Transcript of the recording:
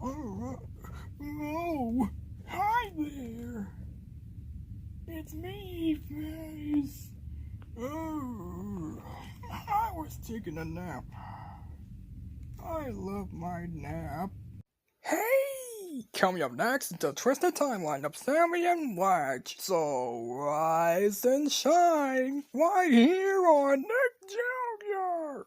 Oh, hi there. It's me, Face. Oh, I was taking a nap. I love my nap. Hey! Coming up next, the twisted timeline of Sammy and Wedge. So rise and shine right here on Nick Jr.